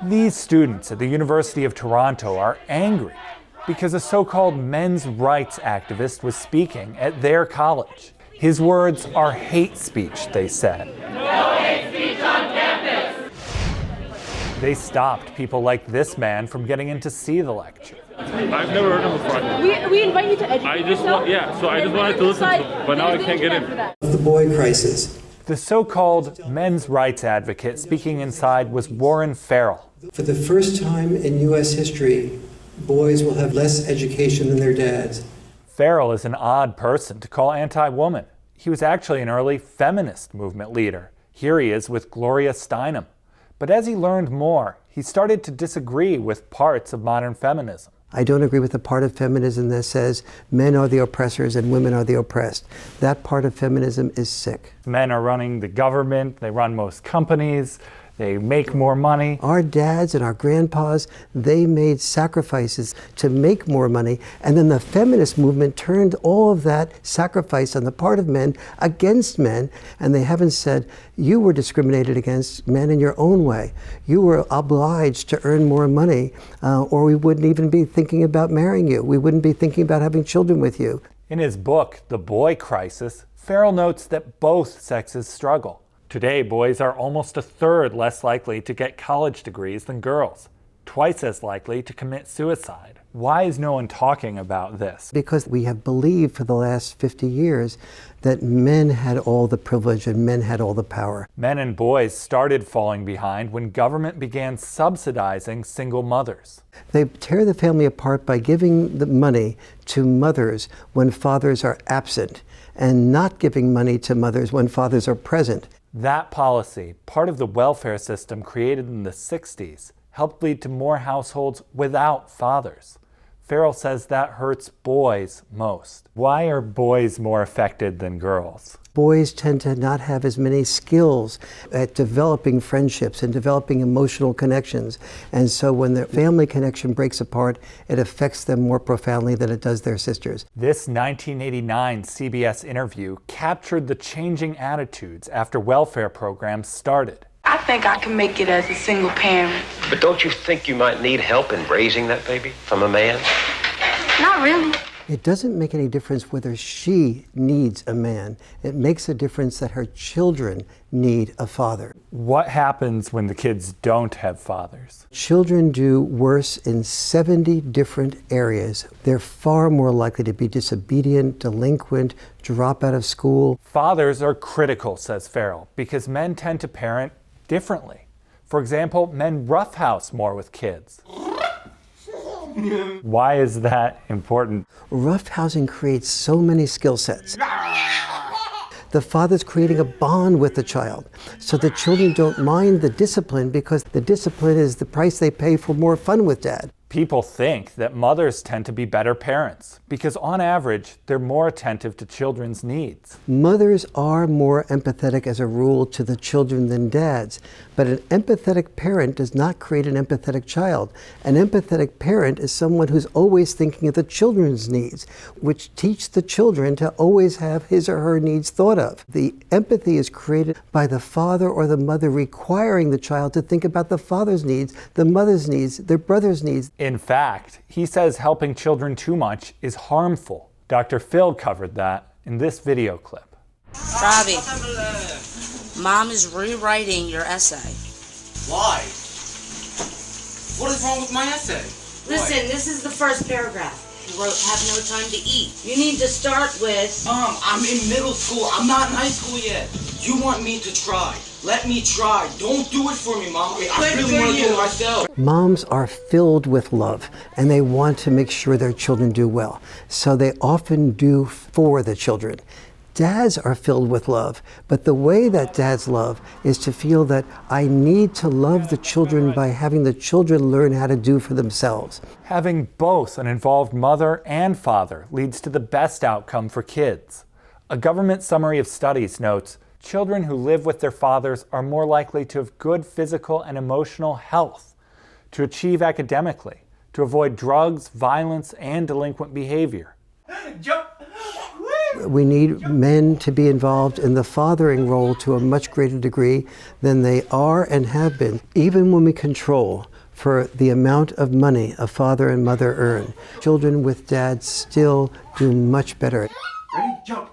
These students at the University of Toronto are angry because a so-called men's rights activist was speaking at their college. His words are hate speech, they said. No hate speech on campus! They stopped people like this man from getting in to see the lecture. I've never heard him before. We invite you to educate yourself. I just wanted to listen to it, but now I can't get in. The boy crisis. The so-called men's rights advocate speaking inside was Warren Farrell. For the first time in U.S. history, boys will have less education than their dads. Farrell is an odd person to call anti-woman. He was actually an early feminist movement leader. Here he is with Gloria Steinem. But as he learned more, he started to disagree with parts of modern feminism. I don't agree with the part of feminism that says men are the oppressors and women are the oppressed. That part of feminism is sick. Men are running the government, they run most companies, they make more money. Our dads and our grandpas, they made sacrifices to make more money, and then the feminist movement turned all of that sacrifice on the part of men against men, and they haven't said, you were discriminated against men in your own way. You were obliged to earn more money, or we wouldn't even be thinking about marrying you. We wouldn't be thinking about having children with you. In his book, The Boy Crisis, Farrell notes that both sexes struggle. Today, boys are almost a third less likely to get college degrees than girls, twice as likely to commit suicide. Why is no one talking about this? Because we have believed for the last 50 years that men had all the privilege and men had all the power. Men and boys started falling behind when government began subsidizing single mothers. They tear the family apart by giving the money to mothers when fathers are absent and not giving money to mothers when fathers are present. That policy, part of the welfare system created in the 60s, helped lead to more households without fathers. Farrell says that hurts boys most. Why are boys more affected than girls? Boys tend to not have as many skills at developing friendships and developing emotional connections. And so when the family connection breaks apart, it affects them more profoundly than it does their sisters. This 1989 CBS interview captured the changing attitudes after welfare programs started. I think I can make it as a single parent. But don't you think you might need help in raising that baby from a man? Not really. It doesn't make any difference whether she needs a man. It makes a difference that her children need a father. What happens when the kids don't have fathers? Children do worse in 70 different areas. They're far more likely to be disobedient, delinquent, drop out of school. Fathers are critical, says Farrell, because men tend to parent differently. For example, men roughhouse more with kids. Why is that important? Roughhousing creates so many skill sets. The father's creating a bond with the child, so the children don't mind the discipline because the discipline is the price they pay for more fun with dad. People think that mothers tend to be better parents because on average, they're more attentive to children's needs. Mothers are more empathetic as a rule to the children than dads, but an empathetic parent does not create an empathetic child. An empathetic parent is someone who's always thinking of the children's needs, which teach the children to always have his or her needs thought of. The empathy is created by the father or the mother requiring the child to think about the father's needs, the mother's needs, their brother's needs. In fact, he says helping children too much is harmful. Dr. Phil covered that in this video clip. Robbie, Mom is rewriting your essay. Why? What is wrong with my essay? Listen, this is the first paragraph. You wrote, have no time to eat. You need to start with... Mom, I'm in middle school. I'm not in high school yet. You want me to try. Let me try. Don't do it for me, Mom. I really want to do it myself. Moms are filled with love, and they want to make sure their children do well. So they often do for the children. Dads are filled with love, but the way that dads love is to feel that I need to love the children by having the children learn how to do for themselves. Having both an involved mother and father leads to the best outcome for kids. A government summary of studies notes, children who live with their fathers are more likely to have good physical and emotional health, to achieve academically, to avoid drugs, violence, and delinquent behavior. We need men to be involved in the fathering role to a much greater degree than they are and have been. Even when we control for the amount of money a father and mother earn, children with dads still do much better. Ready? Jump.